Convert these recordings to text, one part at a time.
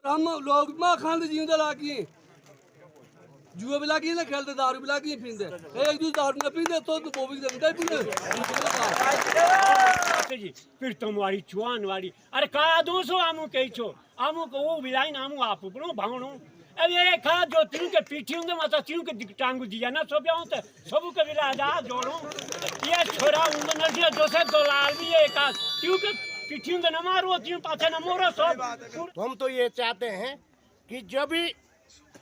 हम लोग मां खाते जींदे लागी जुआ भी लागी ना खेलते दारू भी लागी पींदे एक दूसरे दारू न पींदे तो वो भी दंगा पींदे जी फिर तुम्हारी चुआन वाली अरे का दोसो आमू कही छो आमू को वो बिलाइन आमू आप उपरो भावनो अब ये खा जो तीन के पीठी होंगे माता तीन के टांगू दिया ना सो ब्याह होते सबू के बिला जा जोड़ो ये छोरा उन नजर जो से तो लाल भी ये का तीन के पीठी होंगे न मारो तीन पाछे न मोरो सब हम तो ये चाहते हैं कि जब भी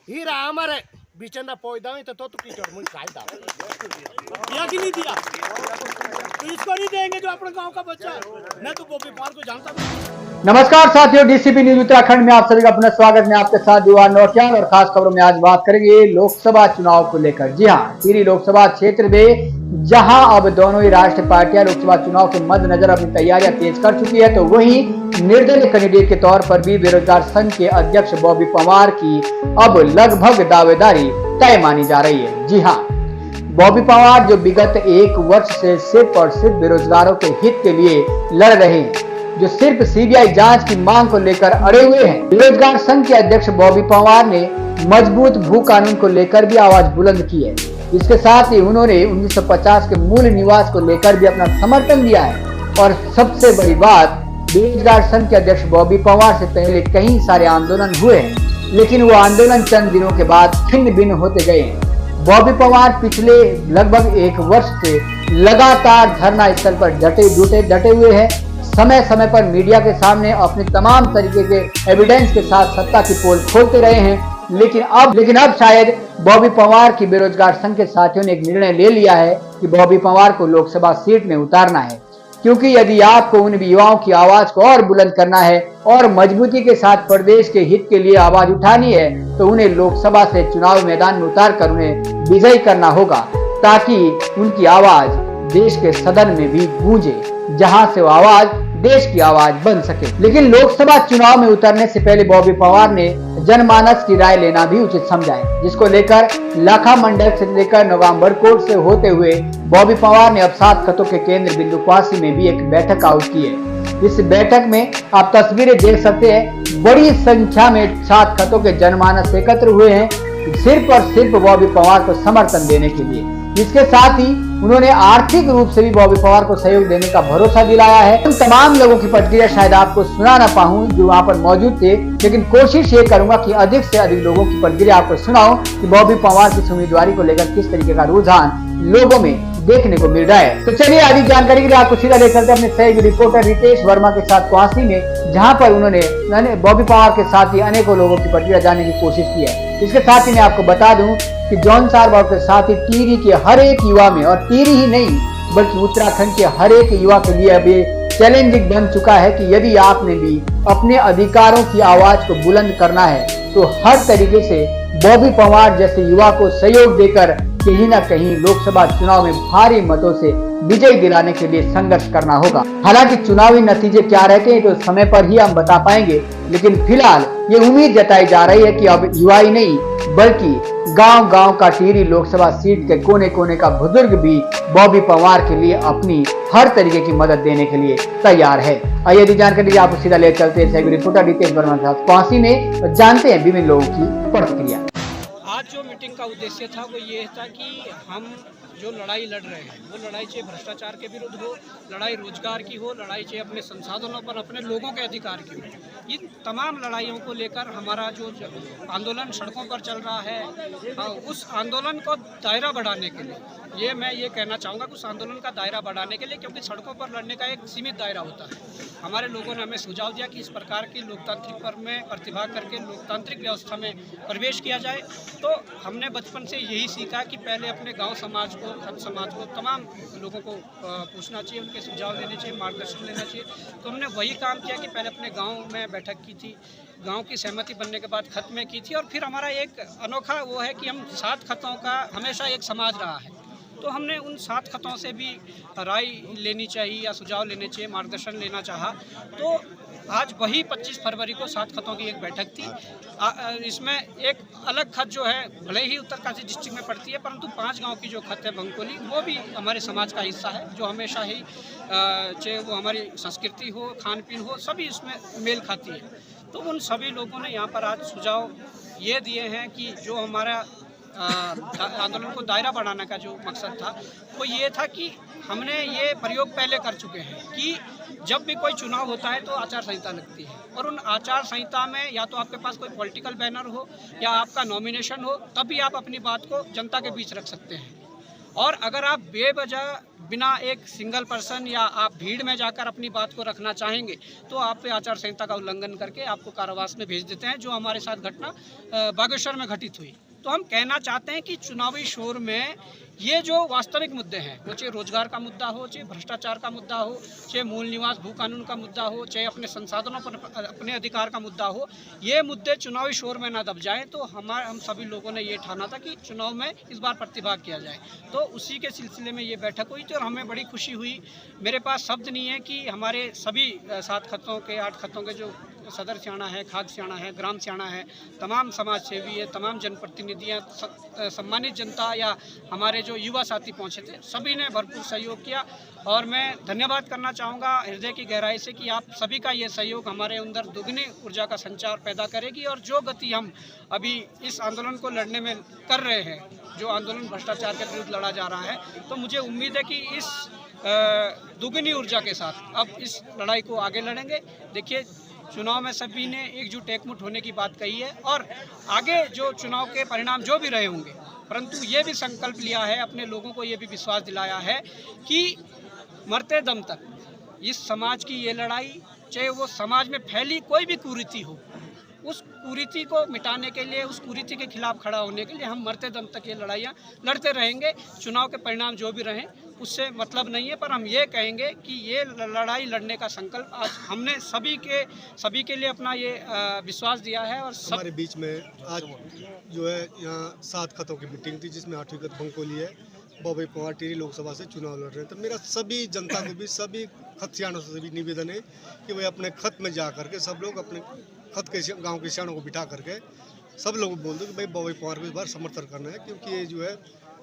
हीरा हमारे बिचंदा पौधा हुई तो कीचड़ मुझे फायदा दिया कि नहीं दिया तो इसको नहीं देंगे जो अपने गांव का बच्चा है मैं तो बॉबी पवार को जानता हूं। नमस्कार साथियों, डीसीपी न्यूज उत्तराखंड में आप सभी का अपना स्वागत है। आपके साथ दीवान नौटियाल और खास खबरों में आज बात करेंगे लोकसभा चुनाव को लेकर। जी हां, टिहरी लोकसभा क्षेत्र में जहां अब दोनों ही राष्ट्रीय पार्टियां लोकसभा चुनाव के मद्देनजर अपनी तैयारियां तेज कर चुकी है, तो वहीं निर्दलीय कैंडिडेट के तौर पर भी बेरोजगार संघ के अध्यक्ष बॉबी पवार की अब लगभग दावेदारी तय मानी जा रही है। जी हाँ, बॉबी पवार जो विगत एक वर्ष से सिर्फ और सिर्फ बेरोजगारों के हित के लिए लड़ रहे हैं, जो सिर्फ सीबीआई जांच की मांग को लेकर अड़े हुए हैं। बेरोजगार संघ के अध्यक्ष बॉबी पवार ने मजबूत भू कानून को लेकर भी आवाज बुलंद की है। इसके साथ ही उन्होंने 1950 के मूल निवास को लेकर भी अपना समर्थन दिया है। और सबसे बड़ी बात, बेरोजगार संघ के अध्यक्ष बॉबी पवार से पहले कई सारे आंदोलन हुए हैं, लेकिन वो आंदोलन चंद दिनों के बाद छिन्न भिन्न होते गए हैं। बॉबी पवार पिछले लगभग एक वर्ष से लगातार धरना स्थल पर डटे हुए हैं। समय समय पर मीडिया के सामने अपने तमाम तरीके के एविडेंस के साथ सत्ता की पोल खोलते रहे हैं। लेकिन अब शायद बॉबी पवार की बेरोजगार संघ के साथियों ने एक निर्णय ले लिया है कि बॉबी पवार को लोकसभा सीट में उतारना है, क्योंकि यदि आपको उन युवाओं की आवाज को और बुलंद करना है और मजबूती के साथ प्रदेश के हित के लिए आवाज उठानी है, तो उन्हें लोकसभा से चुनाव मैदान में उतार कर उन्हें विजयी करना होगा, ताकि उनकी आवाज देश के सदन में भी गूंजे, जहां से वो आवाज देश की आवाज बन सके। लेकिन लोकसभा चुनाव में उतरने से पहले बॉबी पवार ने जनमानस की राय लेना भी उचित समझा है, जिसको लेकर लाखा मंडल से लेकर नवंबर कोर्ट से होते हुए बॉबी पवार ने अब 7 खतों के केंद्र बिंदु क्वासी में भी एक बैठक आयोजित की है। इस बैठक में आप तस्वीरें देख सकते हैं, बड़ी संख्या में 7 खतों के जनमानस एकत्र हुए हैं, सिर्फ और सिर्फ बॉबी पवार को समर्थन देने के लिए। इसके साथ ही उन्होंने आर्थिक रूप से भी बॉबी पवार को सहयोग देने का भरोसा दिलाया है। उन तमाम लोगों की प्रतिक्रिया शायद आपको सुना ना पाऊं जो वहां पर मौजूद थे, लेकिन कोशिश ये करूंगा कि अधिक से अधिक लोगों की प्रतिक्रिया आपको सुनाऊं कि बॉबी पवार की उम्मीदवारी को लेकर किस तरीके का रुझान लोगों में देखने को मिल रहा है। तो चलिए अधिक जानकारी के लिए आपको सीधा ले चलते अपने सहयोगी रिपोर्टर रितेश वर्मा के साथ क्वासी में, जहां पर उन्होंने बॉबी पवार के साथ ही अनेकों लोगों की प्रतिक्रिया जानने की कोशिश की है। इसके साथ ही मैं आपको बता दूं कि जॉन सारबाव के साथ ही टिहरी के हर एक युवा में, और टिहरी ही नहीं बल्कि उत्तराखंड के हर एक युवा के लिए अब ये चैलेंजिंग बन चुका है कि यदि आपने भी अपने अधिकारों की आवाज को बुलंद करना है, तो हर तरीके से बॉबी पवार जैसे युवा को सहयोग देकर कहीं न कहीं लोकसभा चुनाव में भारी मतों से विजय दिलाने के लिए संघर्ष करना होगा। हालांकि चुनावी नतीजे क्या रहते हैं तो समय पर ही हम बता पाएंगे, लेकिन फिलहाल ये उम्मीद जताई जा रही है कि अब युवा ही नहीं बल्कि गांव-गांव का टिहरी लोकसभा सीट के कोने कोने का बुजुर्ग भी बॉबी पवार के लिए अपनी हर तरीके की मदद देने के लिए तैयार है। आइए यदि जानकारी आपको सीधा ले चलते हैं रिपोर्टर रितेश वर्मा के साथ क्वासी में, जानते हैं विभिन्न लोगों की प्रतिक्रिया। आज जो मीटिंग का उद्देश्य था वो ये था कि हम जो लड़ाई लड़ रहे हैं वो लड़ाई चाहे भ्रष्टाचार के विरुद्ध हो, लड़ाई रोजगार की हो, लड़ाई चाहे अपने संसाधनों पर अपने लोगों के अधिकार की हो, ये तमाम लड़ाइयों को लेकर हमारा जो आंदोलन सड़कों पर चल रहा है, उस आंदोलन को दायरा बढ़ाने के लिए मैं ये कहना चाहूँगा कि उस आंदोलन का दायरा बढ़ाने के लिए, क्योंकि सड़कों पर लड़ने का एक सीमित दायरा होता है। हमारे लोगों ने हमें सुझाव दिया कि इस प्रकार की लोकतांत्रिक पर्व में प्रतिभाग करके लोकतांत्रिक व्यवस्था में प्रवेश किया जाए। तो हमने बचपन से यही सीखा कि पहले अपने गांव समाज को, खत समाज को, तमाम लोगों को पूछना चाहिए, उनके सुझाव लेने चाहिए, मार्गदर्शन लेना चाहिए। तो हमने वही काम किया कि पहले अपने गाँव में बैठक की थी, गांव की सहमति बनने के बाद खत में की थी, और फिर हमारा एक अनोखा वो है कि हम 7 खतों का हमेशा एक समाज रहा है। तो हमने उन 7 खतों से भी राय लेनी चाहिए या सुझाव लेने चाहिए, मार्गदर्शन लेना चाहा। तो आज वही 25 फरवरी को 7 खतों की एक बैठक थी। इसमें एक अलग खत जो है भले ही उत्तरकाशी डिस्ट्रिक्ट में पड़ती है, परंतु 5 गांव की जो खत है भंकोली, वो भी हमारे समाज का हिस्सा है, जो हमेशा ही चाहे वो हमारी संस्कृति हो, खान पीन हो, सभी इसमें मेल खाती है। तो उन सभी लोगों ने यहाँ पर आज सुझाव ये दिए हैं कि जो हमारा आंदोलन को दायरा बढ़ाने का जो मकसद था वो ये था कि हमने ये प्रयोग पहले कर चुके हैं कि जब भी कोई चुनाव होता है तो आचार संहिता लगती है और उन आचार संहिता में या तो आपके पास कोई पॉलिटिकल बैनर हो या आपका नॉमिनेशन हो, तभी आप अपनी बात को जनता के बीच रख सकते हैं। और अगर आप बेवजह बिना एक सिंगल पर्सन या आप भीड़ में जाकर अपनी बात को रखना चाहेंगे तो आप पे आचार संहिता का उल्लंघन करके आपको कारावास में भेज देते हैं, जो हमारे साथ घटना बागेश्वर में घटित हुई। तो हम कहना चाहते हैं कि चुनावी शोर में ये जो वास्तविक मुद्दे हैं, वो चाहे रोजगार का मुद्दा हो, चाहे भ्रष्टाचार का मुद्दा हो, चाहे मूल निवास भू कानून का मुद्दा हो, चाहे अपने संसाधनों पर अपने अधिकार का मुद्दा हो, ये मुद्दे चुनावी शोर में ना दब जाएं। तो हम सभी लोगों ने ये ठाना था कि चुनाव में इस बार प्रतिभाग किया जाए। तो उसी के सिलसिले में ये बैठक हुई थी और हमें बड़ी खुशी हुई। मेरे पास शब्द नहीं है कि हमारे सभी 7 खत्तों के 8 खत्तों के जो सदर सियाणा है, खाग सियाणा है, ग्राम सियाणा है, तमाम समाज सेवी है, तमाम जनप्रतिनिधियाँ, सम्मानित जनता या हमारे जो युवा साथी पहुँचे थे, सभी ने भरपूर सहयोग किया। और मैं धन्यवाद करना चाहूँगा हृदय की गहराई से कि आप सभी का ये सहयोग हमारे अंदर दुगनी ऊर्जा का संचार पैदा करेगी। और जो गति हम अभी इस आंदोलन को लड़ने में कर रहे हैं, जो आंदोलन भ्रष्टाचार के विरुद्ध लड़ा जा रहा है, तो मुझे उम्मीद है कि इस दुगनी ऊर्जा के साथ अब इस लड़ाई को आगे लड़ेंगे। देखिए, चुनाव में सभी ने एकजुट एकमुट होने की बात कही है और आगे जो चुनाव के परिणाम जो भी रहे होंगे, परंतु ये भी संकल्प लिया है, अपने लोगों को ये भी विश्वास दिलाया है कि मरते दम तक इस समाज की ये लड़ाई, चाहे वो समाज में फैली कोई भी कुरीति हो, उस कुरीति को मिटाने के लिए, उस कुरीति के खिलाफ खड़ा होने के लिए हम मरते दम तक ये लड़ाइयाँ लड़ते रहेंगे। चुनाव के परिणाम जो भी रहें उससे मतलब नहीं है, पर हम ये कहेंगे कि ये लड़ाई लड़ने का संकल्प आज हमने सभी के लिए अपना ये विश्वास दिया है। और हमारे बीच में आज जो है यहाँ 7 खतों की मीटिंग थी, जिसमें 8वीं खत भंकोली है, बॉबी पंवार टिहरी लोकसभा से चुनाव लड़ रहे हैं। तो मेरा सभी जनता को भी, सभी खत सियाणों से भी निवेदन है कि वे अपने खत में जा करके सब लोग अपने खत के गांव के सियाणों को बिठा करके सब लोग बोल दो कि भाई बॉबी पंवार को इस बार समर्थन करना है, क्योंकि ये जो है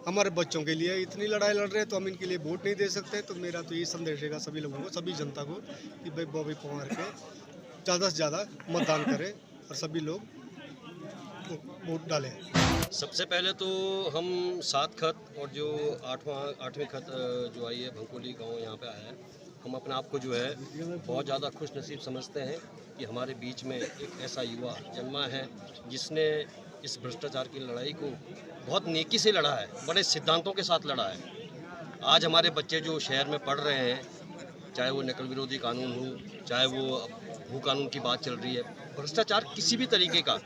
हमारे बच्चों के लिए इतनी लड़ाई लड़ रहे हैं, तो हम इनके लिए वोट नहीं दे सकते। तो मेरा तो यही संदेश रहेगा सभी लोगों को, सभी जनता को, कि भाई बॉबी पंवार के ज़्यादा से ज़्यादा मतदान करें और सभी लोग वोट डालें। सबसे पहले तो हम 7 खत और जो 8वीं खत जो आई है भंकोली गांव यहाँ पे आया है, हम अपने आप को जो है बहुत ज़्यादा खुश नसीब समझते हैं कि हमारे बीच में एक ऐसा युवा जन्मा है जिसने इस भ्रष्टाचार की लड़ाई को बहुत नेकी से लड़ा है, बड़े सिद्धांतों के साथ लड़ा है। आज हमारे बच्चे जो शहर में पढ़ रहे हैं, चाहे वो नकल विरोधी कानून हो, चाहे वो भू कानून की बात चल रही है, भ्रष्टाचार किसी भी तरीके का,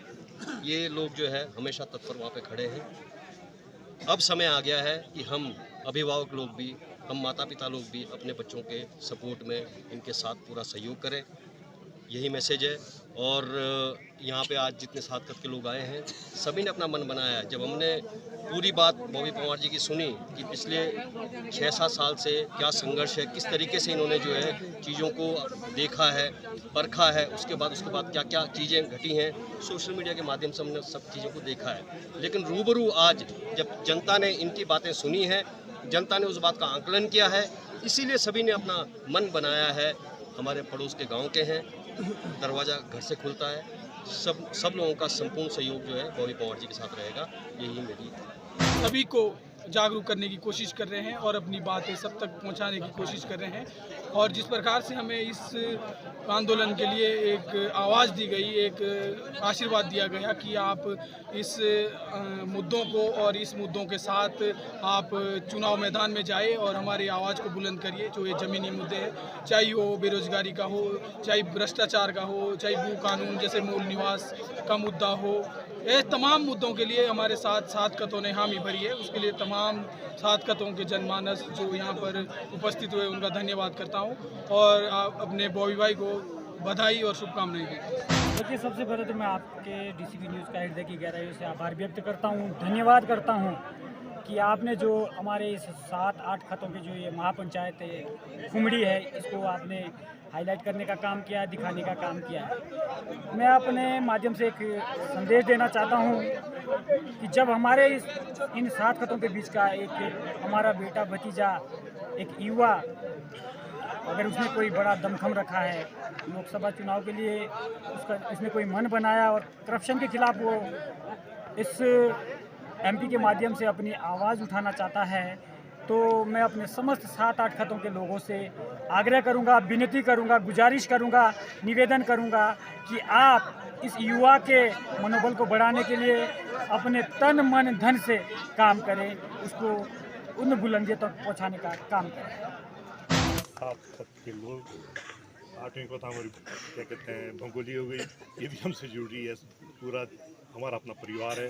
ये लोग जो है हमेशा तत्पर वहाँ पे खड़े हैं। अब समय आ गया है कि हम अभिभावक लोग भी, हम माता पिता लोग भी अपने बच्चों के सपोर्ट में इनके साथ पूरा सहयोग करें, यही मैसेज है। और यहाँ पे आज जितने 7 खत के लोग आए हैं, सभी ने अपना मन बनाया है। जब हमने पूरी बात बॉबी पंवार जी की सुनी कि पिछले 6-7 साल से क्या संघर्ष है, किस तरीके से इन्होंने जो है चीज़ों को देखा है, परखा है, उसके बाद क्या क्या चीज़ें घटी हैं, सोशल मीडिया के माध्यम से हमने सब चीज़ों को देखा है। लेकिन रूबरू आज जब जनता ने इनकी बातें सुनी हैं, जनता ने उस बात का आंकलन किया है, इसीलिए सभी ने अपना मन बनाया है। हमारे पड़ोस के गांव के हैं, दरवाज़ा घर से खुलता है, सब लोगों का संपूर्ण सहयोग जो है बॉबी पंवार जी के साथ रहेगा, यही मेरी। सभी को जागरूक करने की कोशिश कर रहे हैं और अपनी बातें सब तक पहुंचाने की कोशिश कर रहे हैं। और जिस प्रकार से हमें इस आंदोलन के लिए एक आवाज़ दी गई, एक आशीर्वाद दिया गया कि आप इस मुद्दों को और इस मुद्दों के साथ आप चुनाव मैदान में जाए और हमारी आवाज़ को बुलंद करिए। जो ये ज़मीनी मुद्दे हैं, चाहे वो बेरोजगारी का हो, चाहे भ्रष्टाचार का हो, चाहे भू कानून जैसे मूल निवास का मुद्दा हो, ये तमाम मुद्दों के लिए हमारे साथ 7 खतों ने हामी भरी है। उसके लिए तमाम 7 खतों के जनमानस जो यहाँ पर उपस्थित हुए उनका धन्यवाद करता हूँ और अपने बॉबी भाई को बधाई और शुभकामनाएं देता हूँ। देखिए, सबसे पहले तो मैं आपके डीसीपी न्यूज़ का हृदय की गहराइयों से आभार व्यक्त करता हूँ, धन्यवाद करता हूँ कि आपने जो हमारे इस 7-8 खतों के जो ये महापंचायत है कुमड़ी है, इसको आपने हाईलाइट करने का काम किया है, दिखाने का काम किया है। मैं अपने माध्यम से एक संदेश देना चाहता हूँ कि जब हमारे इन 7 खतों के बीच का एक हमारा बेटा भतीजा, एक युवा अगर उसने कोई बड़ा दमखम रखा है लोकसभा चुनाव के लिए, उसने कोई मन बनाया और करप्शन के खिलाफ वो इस एमपी के माध्यम से अपनी आवाज़ उठाना चाहता है, तो मैं अपने समस्त 7-8 खतों के लोगों से आग्रह करूंगा, विनती करूंगा, गुजारिश करूंगा, निवेदन करूंगा कि आप इस युवा के मनोबल को बढ़ाने के लिए अपने तन मन धन से काम करें, उसको उन बुलंदियों तक पहुंचाने का काम करें। 7 खत के लोग 8वीं को हमारी क्या कहते हैं भंगोली हो गई, ये भी हमसे जुड़ी है, पूरा हमारा अपना परिवार है।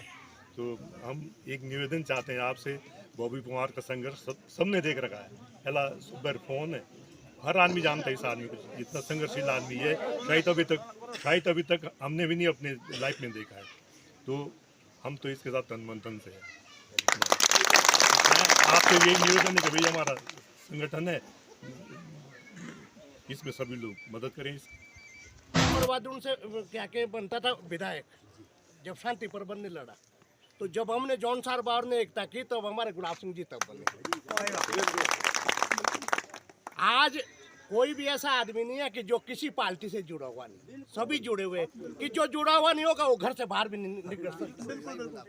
तो हम एक निवेदन चाहते हैं आपसे, बॉबी पवार का संघर्ष सबने देख रखा है, पहला सुपर फोन है, हर आदमी जानता है इस आदमी को, इतना संघर्षशील आदमी है, शायद अभी तक हमने भी नहीं अपने लाइफ में देखा है। तो हम तो इसके साथ तन मन धन से है। आपसे यही निवेदन है कि भाई हमारा संगठन है, इसमें सभी लोग मदद करें। और बाद उनसे क्या क्या बनता था विधायक, जब शांति पर बनने लड़ा, तो जब हमने जौन सार बार ने एकता की, तब हमारे गुलाब सिंह जी तब बने। आज कोई भी ऐसा आदमी नहीं है कि जो किसी पार्टी से जुड़ा हुआ नहीं, सभी जुड़े हुए, कि जो जुड़ा हुआ नहीं होगा वो घर से बाहर भी नहीं निकल सकता।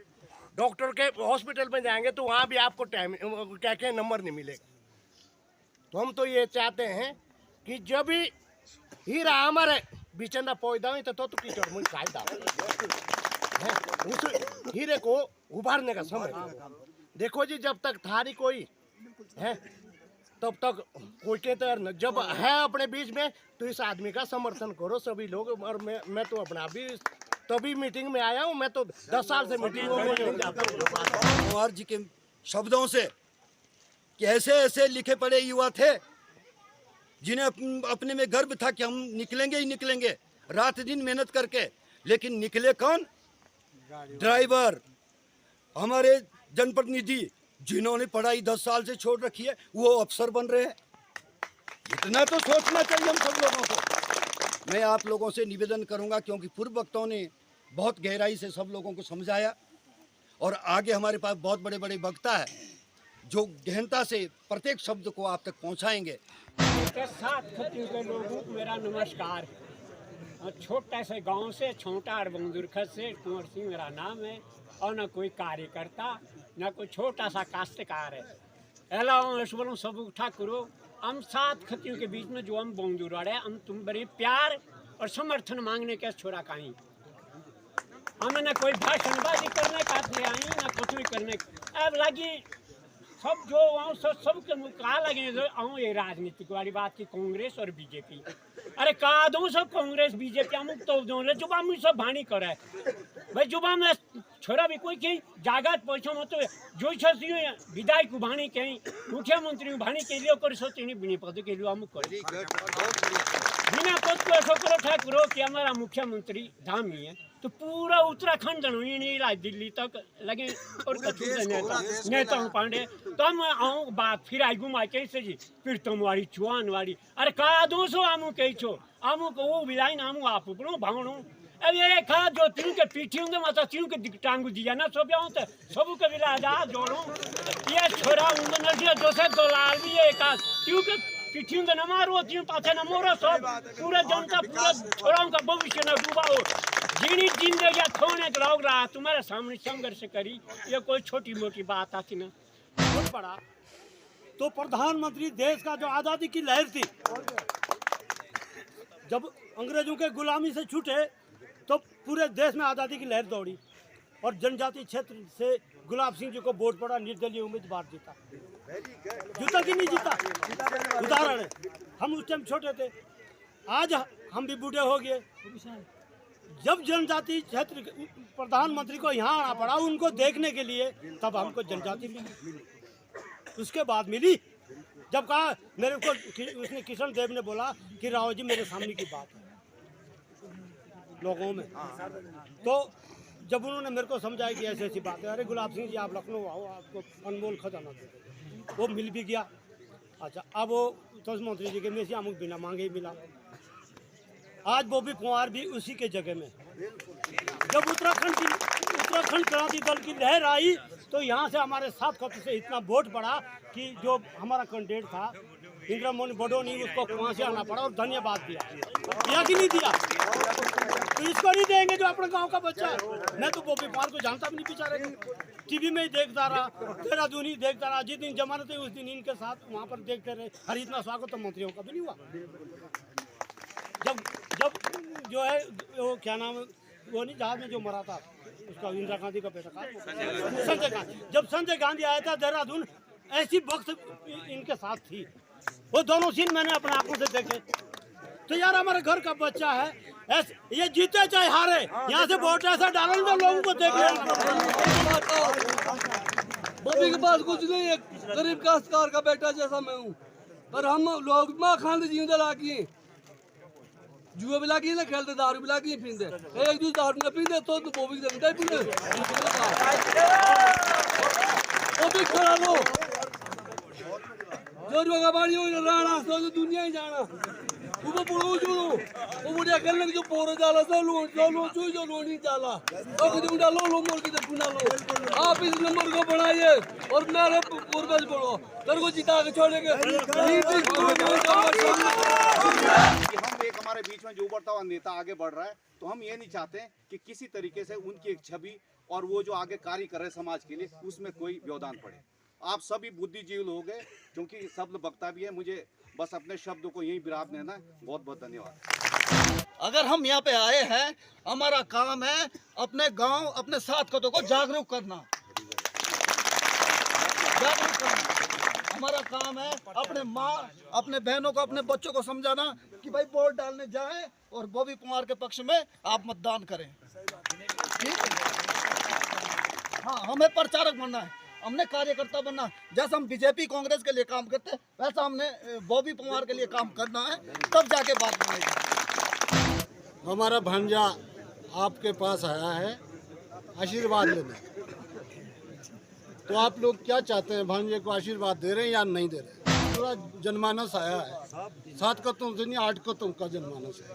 डॉक्टर के हॉस्पिटल में जाएंगे तो वहाँ भी आपको टाइम क्या क्या नंबर नहीं मिलेगा। तो हम तो ये चाहते हैं कि जब भी हीरा हमारे बिचंदा पौधा हुई तो कीचड़ मुझे कायदा उस हीरे को उभारने का समय। देखो जी, जब तक थारी कोई है तब तक कोई के तैयार न, जब है अपने बीच में तो इस आदमी का समर्थन करो सभी लोग। और मैं तो अपना भी तभी मीटिंग में आया हूँ, मैं तो 10 साल से मीटिंग में नहीं जाता हूँ। कुमार जी के शब्दों से कि ऐसे ऐसे लिखे पड़े युवा थे जिन्हें अपने में गर्व था कि हम निकलेंगे ही निकलेंगे, रात दिन मेहनत करके, लेकिन निकले कौन? ड्राइवर, हमारे जनप्रतिनिधि जिन्होंने पढ़ाई 10 साल से छोड़ रखी है, वो अफसर बन रहे हैं। इतना तो सोचना चाहिए हम सब लोगों को। मैं आप लोगों से निवेदन करूंगा, क्योंकि पूर्व वक्ताओं ने बहुत गहराई से सब लोगों को समझाया, और आगे हमारे पास बहुत बड़े बड़े वक्ता है जो गहनता से प्रत्येक शब्द को आप तक पहुंचाएंगे। 7 खतों के लोगों को मेरा नमस्कार। छोटा से गांव से, छोटा और बंदुरखत से कुंवर सिंह मेरा नाम है, और न कोई कार्यकर्ता, न कोई छोटा सा काश्तकार है। एला बोलो सब उठा करो, हम 7 खतियों के बीच में जो हम बंदुर है, हम तुम बड़े प्यार और समर्थन मांगने के छोड़ा कहीं। हमें न कोई भाषणबाजी करने का ले आई, न कुछ भी करने। अब लगी सब जो वहाँ सबके कहा लगे जो ये राजनीतिक वाली बात की, कांग्रेस और बीजेपी। अरे कहा दो सब कांग्रेस बीजेपी अमुक तो दो जुबा मुझ सब भानी करे भाई, जुबा में छोरा भी कोई कहीं जागत पहुँचो मत जो विधायक भानी कहीं मुख्यमंत्री भानी के लिए कर सोचे नहीं बिना पद के लिए अमुक कर बिना पद को ऐसा करो ठाकुर कि हमारा मुख्यमंत्री धामी है, तो पूरा उत्तराखंड नहीं ला दिल्ली तक लगे और नेता हूँ पांडे। तो हम आऊँ बात फिर आई घुमा कैसे जी, फिर तुम वाली चुआन वाली। अरे कहा 200 आमू कही छो, आमू को वो बिलाई आमू आप भावणू। अब ये खा जो तीन के पीठी होंगे मतलब तीन के टांगू दिया ना सब आऊँ तो सब के बिला जा जोड़ू। ये छोरा उंगे जो से दलाल भी है तीन के पीठी होंगे न मारो, तीन पाछे न मोरो, सब पूरा जनता पूरा छोराओं का भविष्य न डूबाओ। जिनी जिंदगी थोने लोग रहा तुम्हारे सामने संघर्ष करी, ये कोई छोटी मोटी बात आती ना। बहुत बड़ा तो प्रधानमंत्री देश का जो आज़ादी की लहर थी, जब अंग्रेजों के गुलामी से छूटे तो पूरे देश में आज़ादी की लहर दौड़ी, और जनजातीय क्षेत्र से गुलाब सिंह जी को वोट पड़ा, निर्दलीय उम्मीदवार जीता। जीता कि नहीं जीता? उदाहरण है, हम उस टाइम छोटे थे, आज हम भी बूढ़े हो गए। जब जनजाति क्षेत्र प्रधानमंत्री को यहाँ आना पड़ा उनको देखने के लिए, तब हमको जनजाति मिली। उसके बाद मिली जब कहा मेरे को, उसने किशन देव ने बोला कि राव जी मेरे सामने की बात है लोगों में, तो जब उन्होंने मेरे को समझाया कि ऐसी ऐसी बात है, अरे गुलाब सिंह जी आप लखनऊ आओ, आपको अनमोल खजाना देते, वो मिल भी गया। अच्छा, अब वो प्रधानमंत्री जी के में से अमुक बिना मांगे ही मिला। आज बॉबी पवार भी उसी के जगह में। जब उत्तराखंड क्रांति दल की लहर आई तो यहाँ से हमारे 7 खत से इतना वोट पड़ा कि जो हमारा कैंडिडेट था इंदिरा मोहन बडोनी उसको वहाँ से आना पड़ा और धन्यवाद दिया कि नहीं दिया? तो इसको नहीं देंगे जो अपने गांव का बच्चा है। मैं तो बॉबी पवार को जानता भी नहीं बेचारे को, टीवी में ही देखता रहा, देहरादून ही देखता रहा। जिस दिन जमानत हुई उस दिन इनके साथ वहाँ पर देखते रहे। हर इतना स्वागत तो मंत्रियों का भी नहीं हुआ। जब जो है वो क्या नाम वो नहीं जहाज में जो मरा था उसका इंदिरा गांधी का बेटा था संजय गांधी। जब संजय गांधी आया था देहरादून ऐसी वक्त इनके साथ थी। वो दोनों सीन मैंने अपने आंखों से देखे। तो यार हमारे घर का बच्चा है, ये जीते चाहे हारे, यहाँ से वोट ऐसा डालो तो लोगों को देख लेना। बॉबी के पास कुछ नहीं है, गरीब काश्तकार का बेटा जैसा मैं हूँ। पर हम लोग माँ खाने जींदे लागी जुआ भी लागी ना खेलते, दारू भी लागी पीते। एक दूसरे दारू में पीते तो बॉबी के अंदर पीते। वो भी खड़ा लो जो का बाड़ी हो राणा तो दुनिया ही जाना। वो पड़ो जोड़ो वो बुढ़िया खेलने जो पोरो जाला सो लो जो नहीं जाला तो कुछ डालो लो मोर की तरफ लो। आप इस नंबर को बढ़ाइए और मेरे पूर्वज बढ़ो, तेरे को जिता के छोड़ेंगे। हम एक हमारे बीच में जो उभरता हुआ नेता आगे बढ़ रहा है, तो हम ये नहीं चाहते कि किसी तरीके से उनकी एक छवि और वो जो आगे कार्य कर रहे समाज के लिए उसमें कोई व्यवधान पड़े। आप सभी बुद्धिजीवी लोग हैं, क्योंकि शब्द वक्ता भी है। मुझे बस अपने शब्दों को यही विराम देना है। बहुत बहुत धन्यवाद। अगर हम यहाँ पे आए हैं, हमारा काम है अपने गांव अपने साथ खतों को जागरूक करना। हमारा काम है अपने माँ अपने बहनों को अपने बच्चों को समझाना कि भाई वोट डालने जाएं और बॉबी पवार के पक्ष में आप मतदान करें। ठीक है? हाँ, हमें प्रचारक बनना है, हमने कार्यकर्ता बनना। जैसा हम बीजेपी कांग्रेस के लिए काम करते हैं वैसा हमने बॉबी पवार के लिए काम करना है, तब जाके बात बनेगी। हमारा भांजा आपके पास आया है आशीर्वाद लेने, तो आप लोग क्या चाहते हैं? भांजे को आशीर्वाद दे रहे हैं या नहीं दे रहे हैं? पूरा जनमानस आया है, 7 कतों से नहीं 8 कतों का जनमानस है।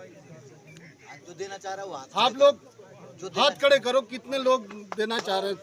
जो देना चाह रहा हूँ आप लोग हाथ खड़े करो, कितने लोग देना चाह रहे हैं?